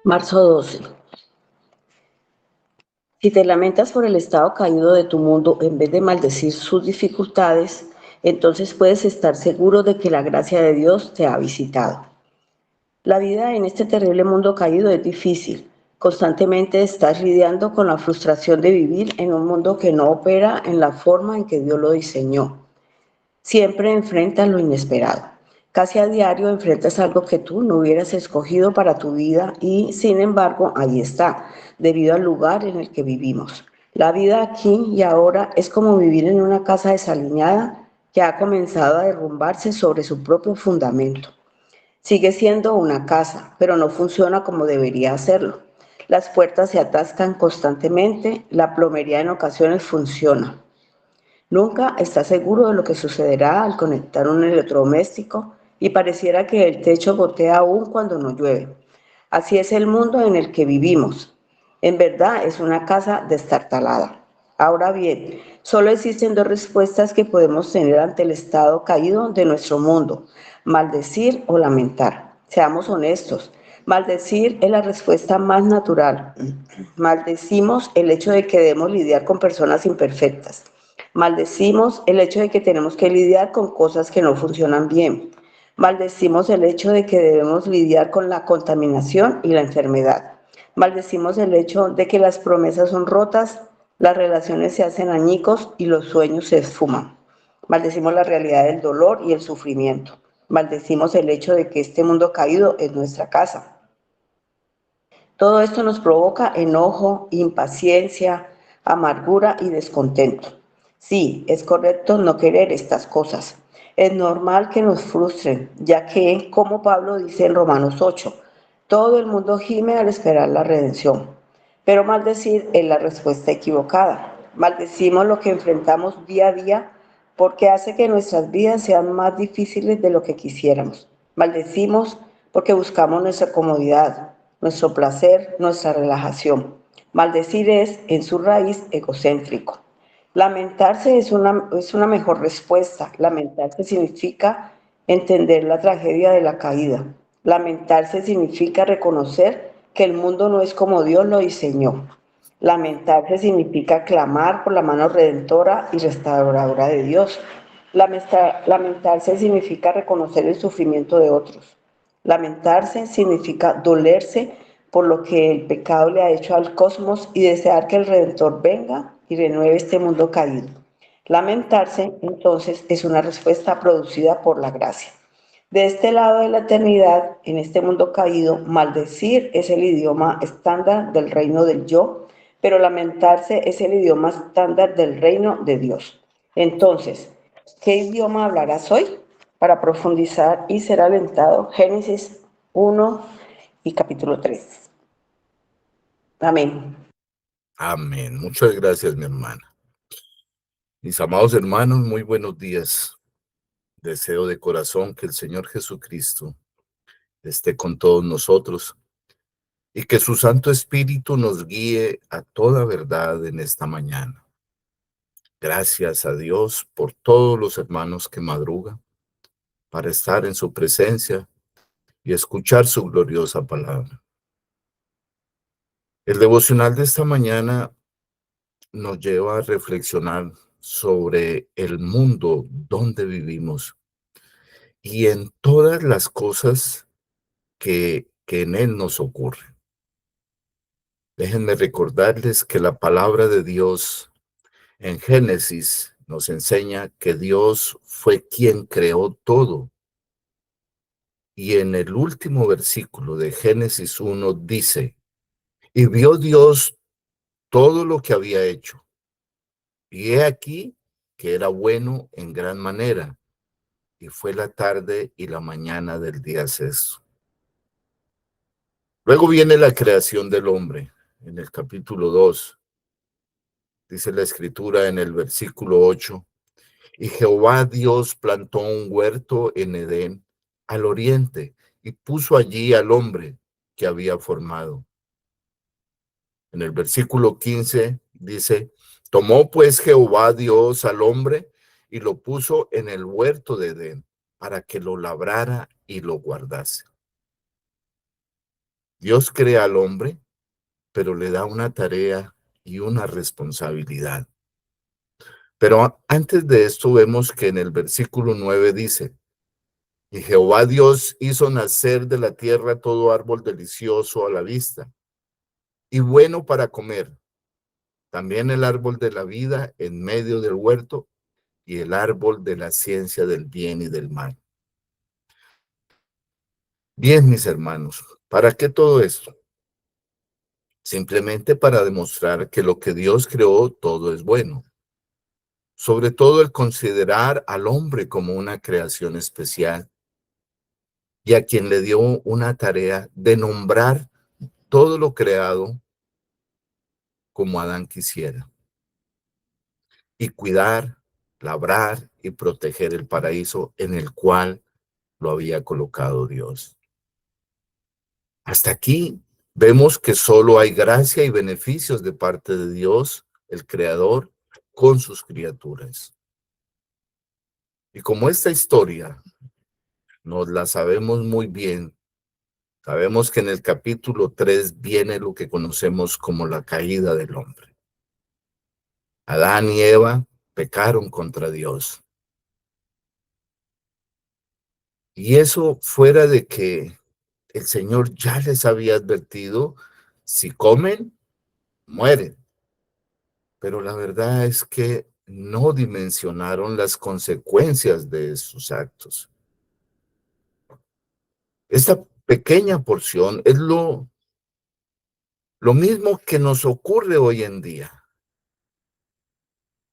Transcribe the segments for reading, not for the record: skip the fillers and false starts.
Marzo 12. Si te lamentas por el estado caído de tu mundo en vez de maldecir sus dificultades, entonces puedes estar seguro de que la gracia de Dios te ha visitado. La vida en este terrible mundo caído es difícil. Constantemente estás lidiando con la frustración de vivir en un mundo que no opera en la forma en que Dios lo diseñó. Siempre enfrentas lo inesperado. Casi a diario enfrentas algo que tú no hubieras escogido para tu vida y, sin embargo, ahí está, debido al lugar en el que vivimos. La vida aquí y ahora es como vivir en una casa desaliñada que ha comenzado a derrumbarse sobre su propio fundamento. Sigue siendo una casa, pero no funciona como debería hacerlo. Las puertas se atascan constantemente, la plomería en ocasiones funciona. Nunca estás seguro de lo que sucederá al conectar un electrodoméstico y pareciera que el techo gotea aún cuando no llueve. Así es el mundo en el que vivimos. En verdad es una casa destartalada. Ahora bien, solo existen dos respuestas que podemos tener ante el estado caído de nuestro mundo: maldecir o lamentar. Seamos honestos. Maldecir es la respuesta más natural. Maldecimos el hecho de que debemos lidiar con personas imperfectas. Maldecimos el hecho de que tenemos que lidiar con cosas que no funcionan bien. Maldecimos el hecho de que debemos lidiar con la contaminación y la enfermedad. Maldecimos el hecho de que las promesas son rotas, las relaciones se hacen añicos y los sueños se esfuman. Maldecimos la realidad del dolor y el sufrimiento. Maldecimos el hecho de que este mundo caído es nuestra casa. Todo esto nos provoca enojo, impaciencia, amargura y descontento. Sí, es correcto no querer estas cosas. Es normal que nos frustren, ya que, como Pablo dice en Romanos 8, todo el mundo gime al esperar la redención. Pero maldecir es la respuesta equivocada. Maldecimos lo que enfrentamos día a día porque hace que nuestras vidas sean más difíciles de lo que quisiéramos. Maldecimos porque buscamos nuestra comodidad, nuestro placer, nuestra relajación. Maldecir es, en su raíz, egocéntrico. Lamentarse es una mejor respuesta. Lamentarse significa entender la tragedia de la caída. Lamentarse significa reconocer que el mundo no es como Dios lo diseñó. Lamentarse significa clamar por la mano redentora y restauradora de Dios. Lamentarse significa reconocer el sufrimiento de otros. Lamentarse significa dolerse por lo que el pecado le ha hecho al cosmos y desear que el Redentor venga y renueve este mundo caído. Lamentarse, entonces, es una respuesta producida por la gracia. De este lado de la eternidad, en este mundo caído, maldecir es el idioma estándar del reino del yo, pero lamentarse es el idioma estándar del reino de Dios. Entonces, ¿qué idioma hablarás hoy? Para profundizar y ser alentado, Génesis 1 y capítulo 3. Amén. Amén. Muchas gracias, mi hermana. Mis amados hermanos, muy buenos días. Deseo de corazón que el Señor Jesucristo esté con todos nosotros y que su Santo Espíritu nos guíe a toda verdad en esta mañana. Gracias a Dios por todos los hermanos que madrugan para estar en su presencia y escuchar su gloriosa palabra. El devocional de esta mañana nos lleva a reflexionar sobre el mundo donde vivimos y en todas las cosas que en él nos ocurren. Déjenme recordarles que la palabra de Dios en Génesis nos enseña que Dios fue quien creó todo. Y en el último versículo de Génesis 1 dice, y vio Dios todo lo que había hecho. Y he aquí que era bueno en gran manera. Y fue la tarde y la mañana del día sexto. Luego viene la creación del hombre en el capítulo 2. Dice la escritura en el versículo 8. Y Jehová Dios plantó un huerto en Edén al oriente y puso allí al hombre que había formado. En el versículo 15 dice, tomó pues Jehová Dios al hombre y lo puso en el huerto de Edén para que lo labrara y lo guardase. Dios crea al hombre, pero le da una tarea y una responsabilidad. Pero antes de esto vemos que en el versículo 9 dice, y Jehová Dios hizo nacer de la tierra todo árbol delicioso a la vista y bueno para comer, también el árbol de la vida en medio del huerto y el árbol de la ciencia del bien y del mal. Bien, mis hermanos, ¿para qué todo esto? Simplemente para demostrar que lo que Dios creó todo es bueno. Sobre todo el considerar al hombre como una creación especial y a quien le dio una tarea de nombrar todo lo creado como Adán quisiera y cuidar, labrar y proteger el paraíso en el cual lo había colocado Dios. Hasta aquí vemos que solo hay gracia y beneficios de parte de Dios, el Creador, con sus criaturas. Y como esta historia nos la sabemos muy bien, sabemos que en el capítulo 3 viene lo que conocemos como la caída del hombre. Adán y Eva pecaron contra Dios. Y eso fuera de que el Señor ya les había advertido, si comen, mueren. Pero la verdad es que no dimensionaron las consecuencias de sus actos. Esta pequeña porción es lo mismo que nos ocurre hoy en día.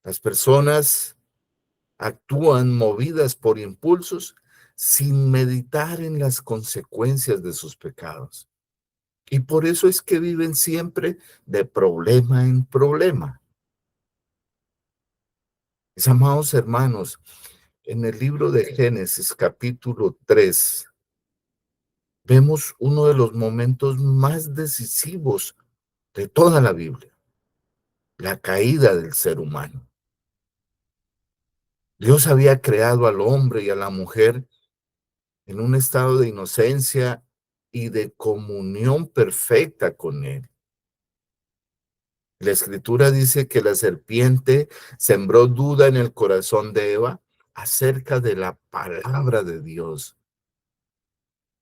Las personas actúan movidas por impulsos sin meditar en las consecuencias de sus pecados. Y por eso es que viven siempre de problema en problema. Mis amados hermanos, en el libro de Génesis, capítulo 3, vemos uno de los momentos más decisivos de toda la Biblia, la caída del ser humano. Dios había creado al hombre y a la mujer en un estado de inocencia y de comunión perfecta con él. La escritura dice que la serpiente sembró duda en el corazón de Eva acerca de la palabra de Dios.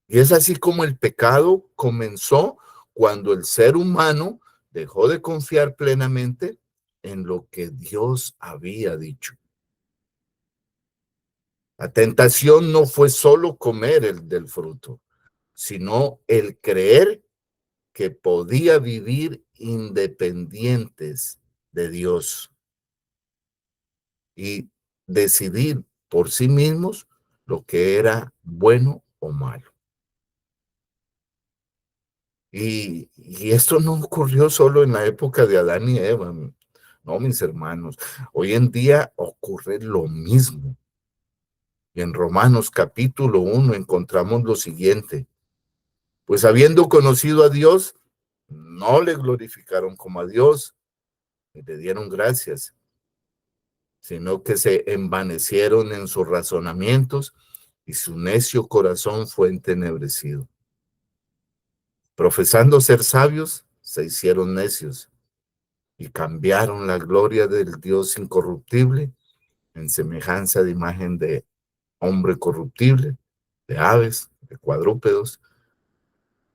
Y es así como el pecado comenzó cuando el ser humano dejó de confiar plenamente en lo que Dios había dicho. La tentación no fue solo comer del fruto, sino el creer que podía vivir independientes de Dios y decidir por sí mismos lo que era bueno o malo. Y esto no ocurrió solo en la época de Adán y Eva, no, mis hermanos. Hoy en día ocurre lo mismo. Y en Romanos capítulo 1 encontramos lo siguiente. Pues habiendo conocido a Dios, no le glorificaron como a Dios, ni le dieron gracias, sino que se envanecieron en sus razonamientos y su necio corazón fue entenebrecido. Profesando ser sabios, se hicieron necios y cambiaron la gloria del Dios incorruptible en semejanza de imagen de hombre corruptible, de aves, de cuadrúpedos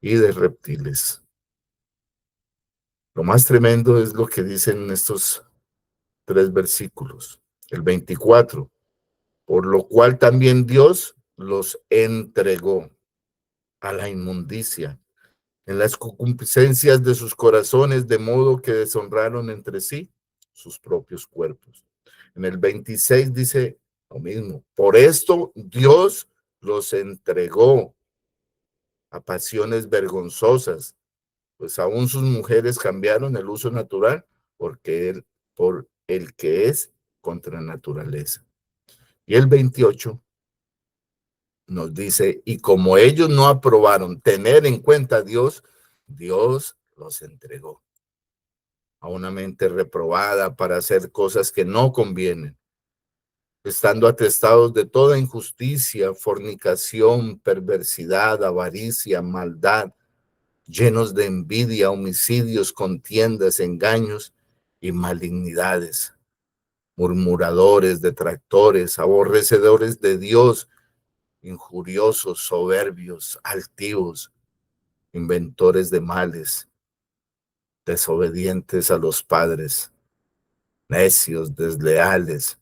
y de reptiles. Lo más tremendo es lo que dicen estos 3 versículos. El 24, por lo cual también Dios los entregó a la inmundicia en las concupiscencias de sus corazones, de modo que deshonraron entre sí sus propios cuerpos. En el 26 dice lo mismo. Por esto Dios los entregó a pasiones vergonzosas, pues aún sus mujeres cambiaron el uso natural por el que es contra naturaleza. Y el 28 nos dice, y como ellos no aprobaron tener en cuenta a Dios, Dios los entregó a una mente reprobada para hacer cosas que no convienen, estando atestados de toda injusticia, fornicación, perversidad, avaricia, maldad. llenos de envidia, homicidios, contiendas, engaños y malignidades, murmuradores, detractores, aborrecedores de Dios, injuriosos, soberbios, altivos, inventores de males, desobedientes a los padres, necios, desleales,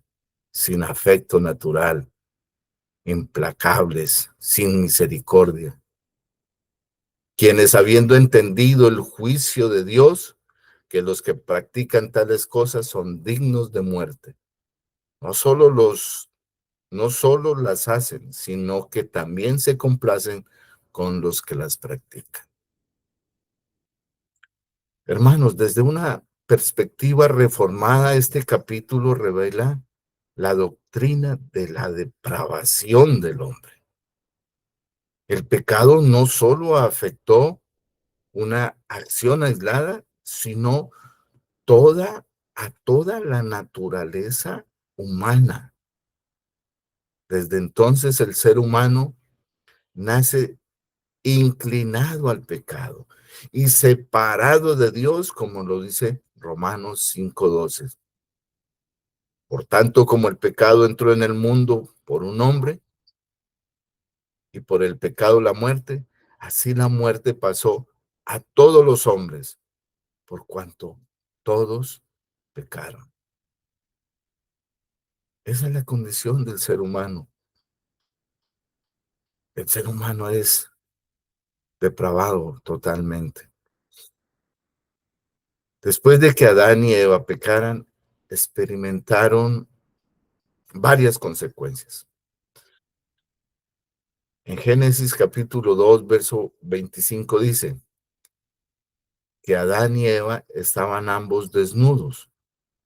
sin afecto natural, implacables, sin misericordia, quienes habiendo entendido el juicio de Dios, que los que practican tales cosas son dignos de muerte. No solo no solo las hacen, sino que también se complacen con los que las practican. Hermanos, desde una perspectiva reformada, este capítulo revela la doctrina de la depravación del hombre. El pecado no solo afectó una acción aislada, sino toda la naturaleza humana. Desde entonces el ser humano nace inclinado al pecado y separado de Dios, como lo dice Romanos 5:12. Por tanto, como el pecado entró en el mundo por un hombre y por el pecado la muerte, así la muerte pasó a todos los hombres, por cuanto todos pecaron. Esa es la condición del ser humano. El ser humano es depravado totalmente. Después de que Adán y Eva pecaran, experimentaron varias consecuencias. En Génesis capítulo 2, verso 25 dice que Adán y Eva estaban ambos desnudos,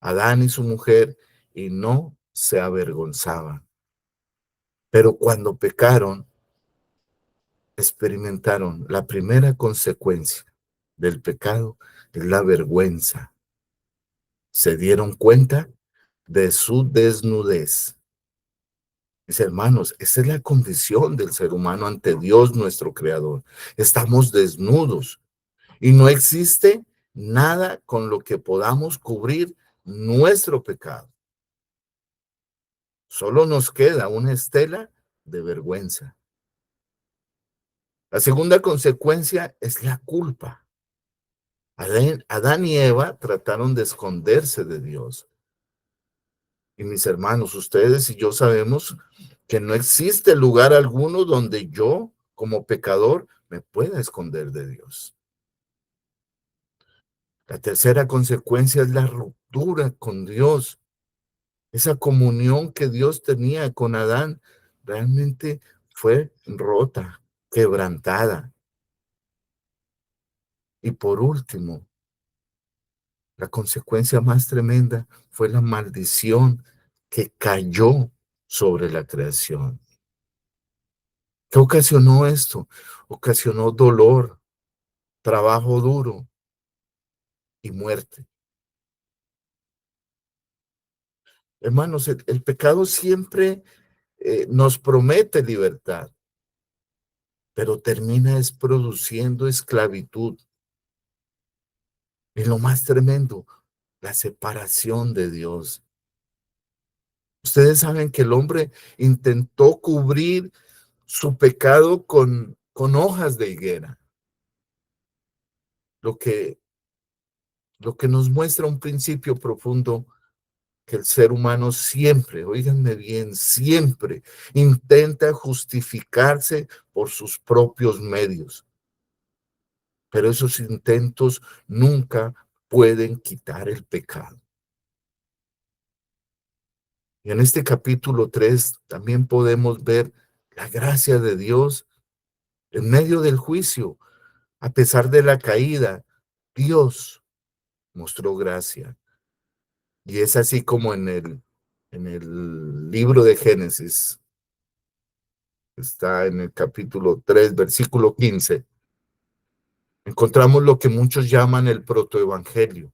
Adán y su mujer, y no se avergonzaban. Pero cuando pecaron, experimentaron la primera consecuencia del pecado, es la vergüenza. Se dieron cuenta de su desnudez. Mis hermanos, esa es la condición del ser humano ante Dios nuestro Creador. Estamos desnudos y no existe nada con lo que podamos cubrir nuestro pecado. Solo nos queda una estela de vergüenza. La segunda consecuencia es la culpa. Adán y Eva trataron de esconderse de Dios. Y mis hermanos, ustedes y yo sabemos que no existe lugar alguno donde yo, como pecador, me pueda esconder de Dios. La tercera consecuencia es la ruptura con Dios. Esa comunión que Dios tenía con Adán realmente fue rota, quebrantada. Y por último, la consecuencia más tremenda fue la maldición que cayó sobre la creación. ¿Qué ocasionó esto? Ocasionó dolor, trabajo duro y muerte. Hermanos, el pecado siempre nos promete libertad, pero termina es produciendo esclavitud. Y lo más tremendo, la separación de Dios. Ustedes saben que el hombre intentó cubrir su pecado con hojas de higuera, lo que, lo que nos muestra un principio profundo que el ser humano siempre, óiganme bien, siempre intenta justificarse por sus propios medios, pero esos intentos nunca pueden quitar el pecado. Y en este capítulo 3 también podemos ver la gracia de Dios en medio del juicio. A pesar de la caída, Dios mostró gracia. Y es así como en el libro de Génesis, está en el capítulo 3, versículo 15, encontramos lo que muchos llaman el protoevangelio,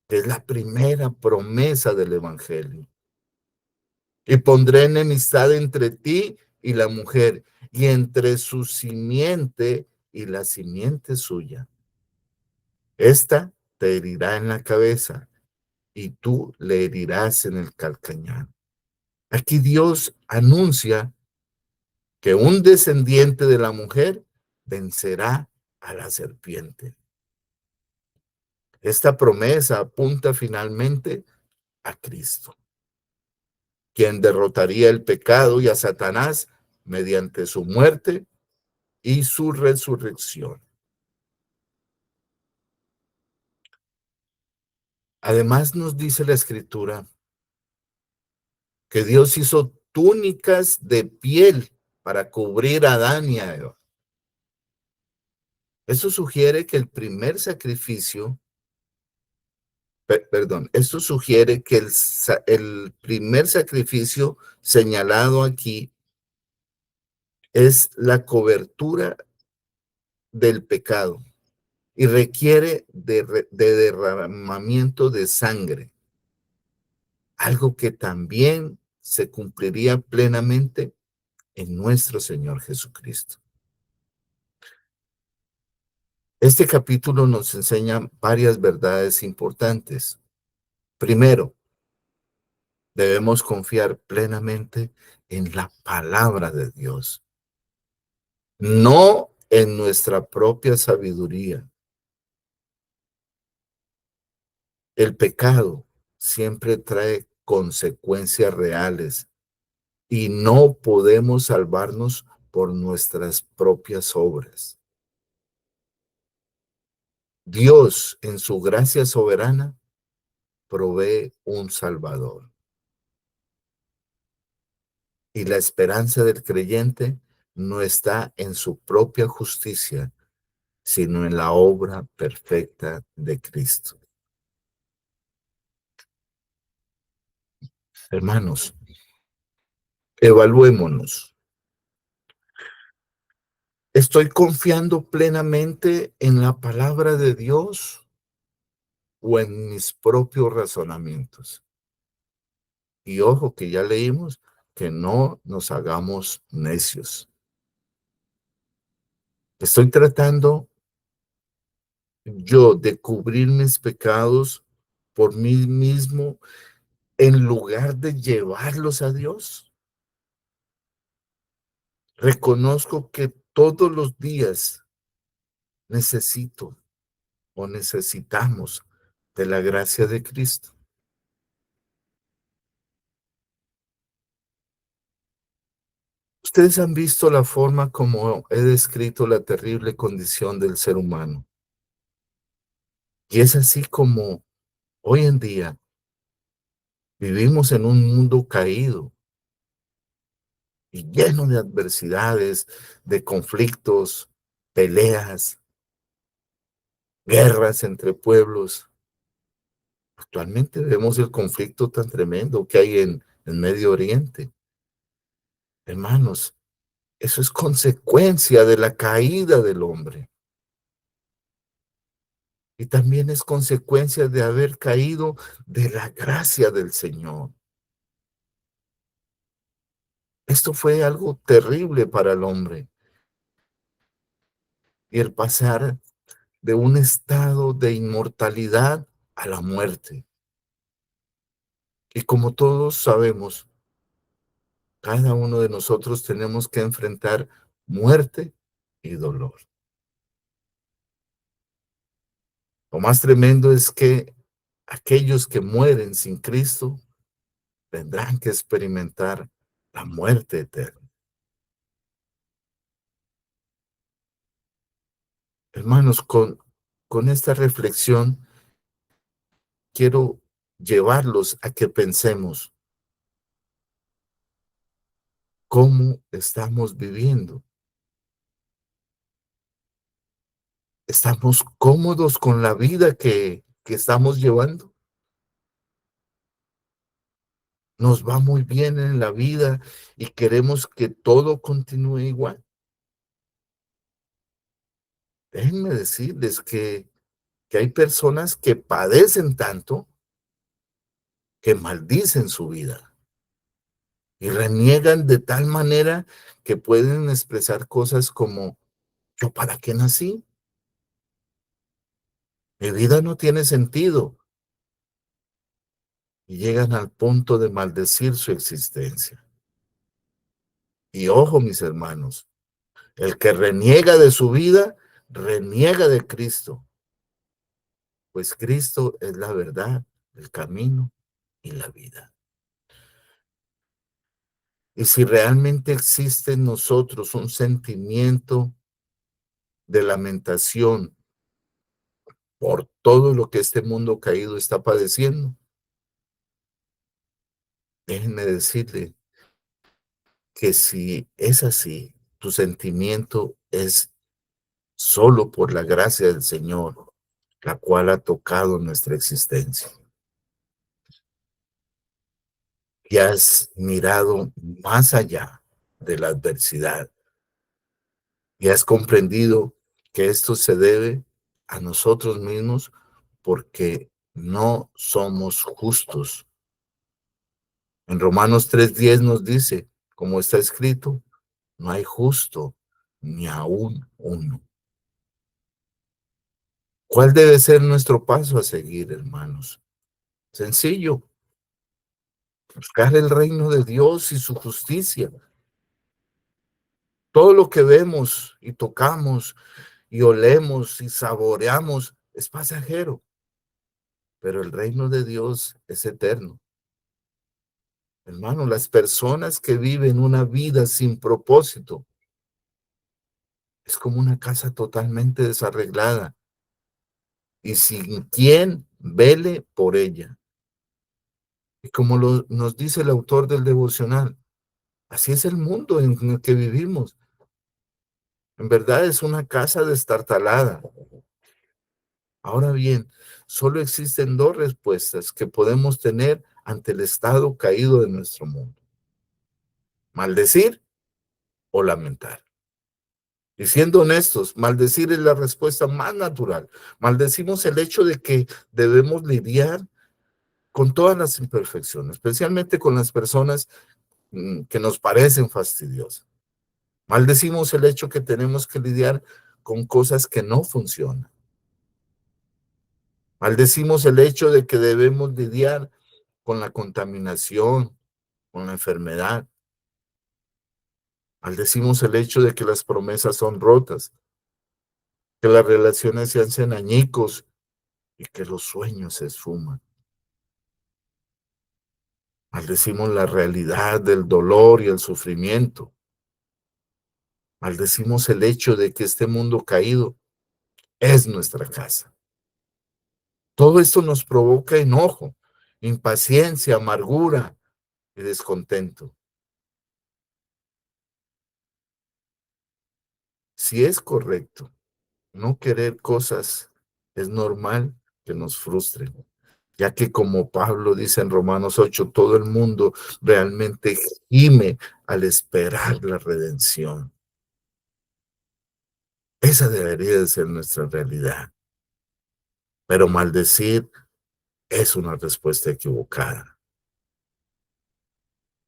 que es la primera promesa del evangelio. Y pondré enemistad entre ti y la mujer, y entre su simiente y la simiente suya. Esta te herirá en la cabeza y tú le herirás en el calcañar. Aquí Dios anuncia que un descendiente de la mujer vencerá a la serpiente. Esta promesa apunta finalmente a Cristo, quien derrotaría el pecado y a Satanás mediante su muerte y su resurrección. Además nos dice la Escritura que Dios hizo túnicas de piel para cubrir a Adán y a Eva. Eso sugiere que el primer sacrificio, perdón, esto sugiere que el primer sacrificio señalado aquí es la cobertura del pecado y requiere de derramamiento de sangre, algo que también se cumpliría plenamente en nuestro Señor Jesucristo. Este capítulo nos enseña varias verdades importantes. Primero, debemos confiar plenamente en la palabra de Dios, no en nuestra propia sabiduría. El pecado siempre trae consecuencias reales y no podemos salvarnos por nuestras propias obras. Dios, en su gracia soberana, provee un Salvador. Y la esperanza del creyente no está en su propia justicia, sino en la obra perfecta de Cristo. Hermanos, evaluémonos. ¿Estoy confiando plenamente en la palabra de Dios o en mis propios razonamientos? Y ojo que ya leímos que no nos hagamos necios. Estoy tratando yo de cubrir mis pecados por mí mismo en lugar de llevarlos a Dios. Reconozco que todos los días necesito o necesitamos de la gracia de Cristo. Ustedes han visto la forma como he descrito la terrible condición del ser humano. Y es así como hoy en día vivimos en un mundo caído y lleno de adversidades, de conflictos, peleas, guerras entre pueblos. Actualmente vemos el conflicto tan tremendo que hay en Medio Oriente. Hermanos, eso es consecuencia de la caída del hombre. Y también es consecuencia de haber caído de la gracia del Señor. Esto fue algo terrible para el hombre. Y el pasar de un estado de inmortalidad a la muerte. Y como todos sabemos, cada uno de nosotros tenemos que enfrentar muerte y dolor. Lo más tremendo es que aquellos que mueren sin Cristo tendrán que experimentar la muerte eterna. Hermanos, con esta reflexión quiero llevarlos a que pensemos cómo estamos viviendo. ¿Estamos cómodos con la vida que estamos llevando? ¿Nos va muy bien en la vida y queremos que todo continúe igual? Déjenme decirles que hay personas que padecen tanto que maldicen su vida y reniegan de tal manera que pueden expresar cosas como: ¿yo para qué nací? Mi vida no tiene sentido. Y llegan al punto de maldecir su existencia. Y ojo, mis hermanos, el que reniega de su vida, reniega de Cristo, pues Cristo es la verdad, el camino y la vida. Y si realmente existe en nosotros un sentimiento de lamentación por todo lo que este mundo caído está padeciendo, déjenme decirle que si es así, tu sentimiento es solo por la gracia del Señor, la cual ha tocado nuestra existencia. Y has mirado más allá de la adversidad y has comprendido que esto se debe a nosotros mismos porque no somos justos. En Romanos 3:10 nos dice, como está escrito, no hay justo ni aún uno. ¿Cuál debe ser nuestro paso a seguir, hermanos? Sencillo, buscar el reino de Dios y su justicia. Todo lo que vemos y tocamos y olemos y saboreamos es pasajero, pero el reino de Dios es eterno. Hermano, las personas que viven una vida sin propósito es como una casa totalmente desarreglada y sin quien vele por ella. Y como nos dice el autor del devocional, así es el mundo en el que vivimos. En verdad es una casa destartalada. Ahora bien, solo existen dos respuestas que podemos tener ante el estado caído de nuestro mundo: maldecir o lamentar. Y siendo honestos, maldecir es la respuesta más natural. Maldecimos el hecho de que debemos lidiar con todas las imperfecciones, especialmente con las personas que nos parecen fastidiosas. Maldecimos el hecho que tenemos que lidiar con cosas que no funcionan. Maldecimos el hecho de que debemos lidiar con la contaminación, con la enfermedad. Maldecimos el hecho de que las promesas son rotas, que las relaciones se hacen añicos y que los sueños se esfuman. Maldecimos la realidad del dolor y el sufrimiento. Maldecimos el hecho de que este mundo caído es nuestra casa. Todo esto nos provoca enojo, impaciencia, amargura y descontento. Si es correcto no querer cosas, es normal que nos frustren, ya que como Pablo dice en Romanos 8, todo el mundo realmente gime al esperar la redención. Esa debería de ser nuestra realidad. Pero maldecir es una respuesta equivocada.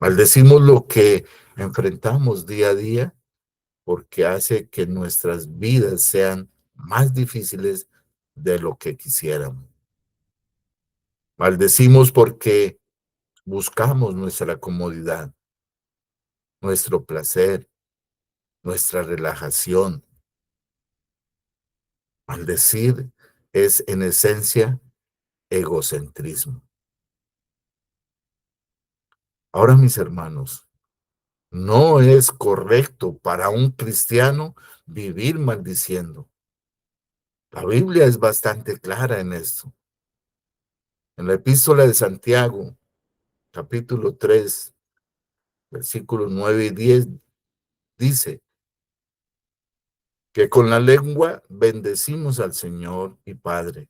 Maldecimos lo que enfrentamos día a día porque hace que nuestras vidas sean más difíciles de lo que quisiéramos. Maldecimos porque buscamos nuestra comodidad, nuestro placer, nuestra relajación. Maldecir es en esencia egocentrismo. Ahora, mis hermanos, no es correcto para un cristiano vivir maldiciendo. La Biblia es bastante clara en esto. En la epístola de Santiago, capítulo 3, versículos 9 y 10, dice que con la lengua bendecimos al Señor y Padre,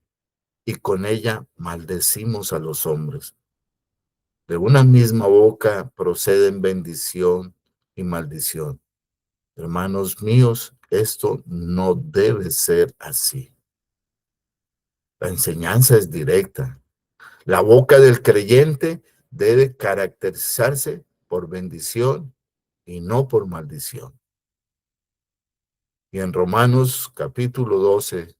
y con ella maldecimos a los hombres. De una misma boca proceden bendición y maldición. Hermanos míos, esto no debe ser así. La enseñanza es directa. La boca del creyente debe caracterizarse por bendición y no por maldición. Y en Romanos capítulo 12,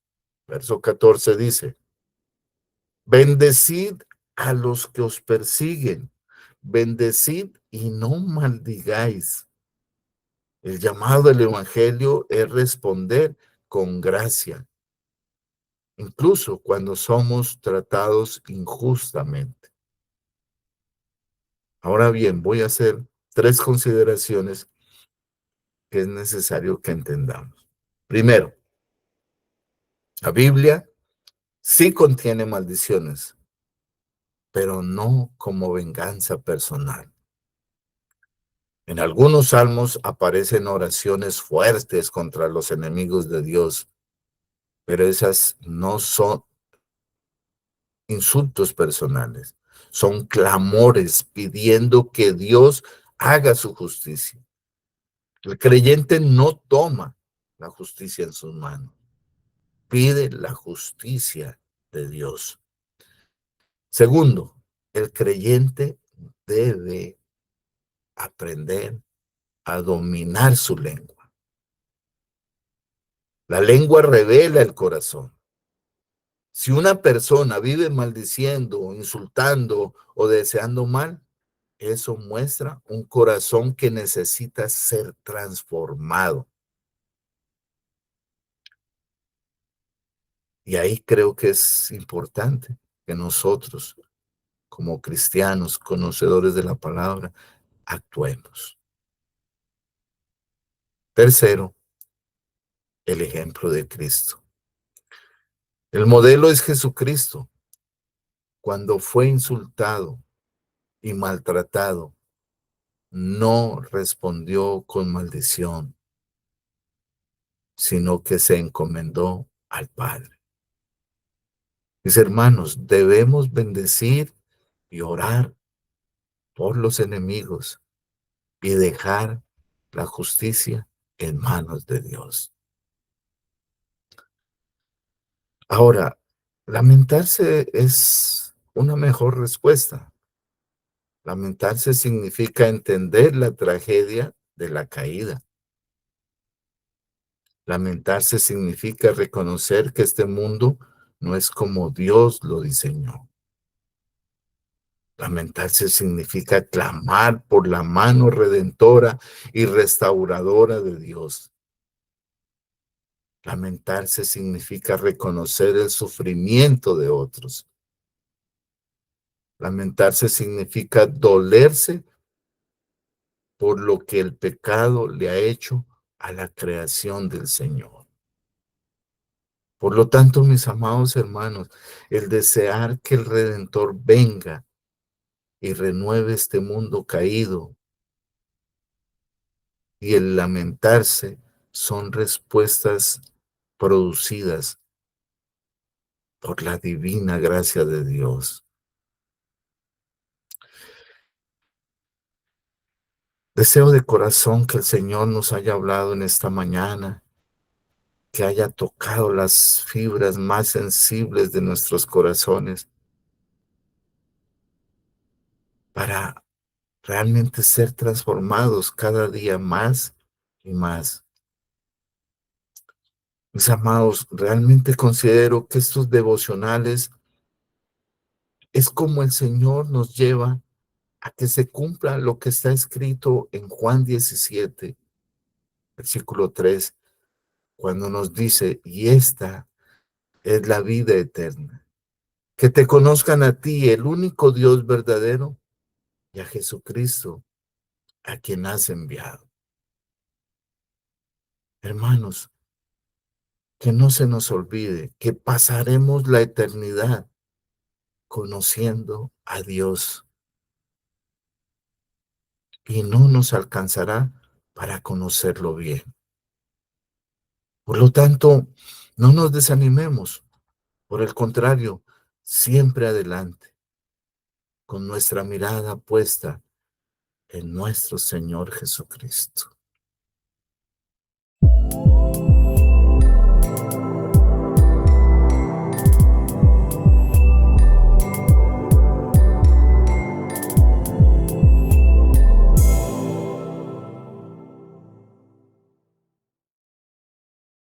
verso 14 dice, bendecid a los que os persiguen, bendecid y no maldigáis. El llamado del Evangelio es responder con gracia, incluso cuando somos tratados injustamente. Ahora bien, voy a hacer 3 consideraciones que es necesario que entendamos. Primero, la Biblia sí contiene maldiciones, pero no como venganza personal. En algunos salmos aparecen oraciones fuertes contra los enemigos de Dios, pero esas no son insultos personales, son clamores pidiendo que Dios haga su justicia. El creyente no toma la justicia en sus manos, pide la justicia de Dios. Segundo, el creyente debe aprender a dominar su lengua. La lengua revela el corazón. Si una persona vive maldiciendo, insultando o deseando mal, eso muestra un corazón que necesita ser transformado. Y ahí creo que es importante que nosotros, como cristianos, conocedores de la palabra, actuemos. Tercero, el ejemplo de Cristo. El modelo es Jesucristo. Cuando fue insultado y maltratado, no respondió con maldición, sino que se encomendó al Padre. Mis hermanos, debemos bendecir y orar por los enemigos y dejar la justicia en manos de Dios. Ahora, lamentarse es una mejor respuesta. Lamentarse significa entender la tragedia de la caída. Lamentarse significa reconocer que este mundo no es como Dios lo diseñó. Lamentarse significa clamar por la mano redentora y restauradora de Dios. Lamentarse significa reconocer el sufrimiento de otros. Lamentarse significa dolerse por lo que el pecado le ha hecho a la creación del Señor. Por lo tanto, mis amados hermanos, el desear que el Redentor venga y renueve este mundo caído y el lamentarse son respuestas producidas por la divina gracia de Dios. Deseo de corazón que el Señor nos haya hablado en esta mañana, que haya tocado las fibras más sensibles de nuestros corazones para realmente ser transformados cada día más y más. Mis amados, realmente considero que estos devocionales es como el Señor nos lleva a que se cumpla lo que está escrito en Juan 17, versículo 3, cuando nos dice, y esta es la vida eterna, que te conozcan a ti, el único Dios verdadero, y a Jesucristo, a quien has enviado. Hermanos, que no se nos olvide que pasaremos la eternidad conociendo a Dios y no nos alcanzará para conocerlo bien. Por lo tanto, no nos desanimemos. Por el contrario, siempre adelante, con nuestra mirada puesta en nuestro Señor Jesucristo.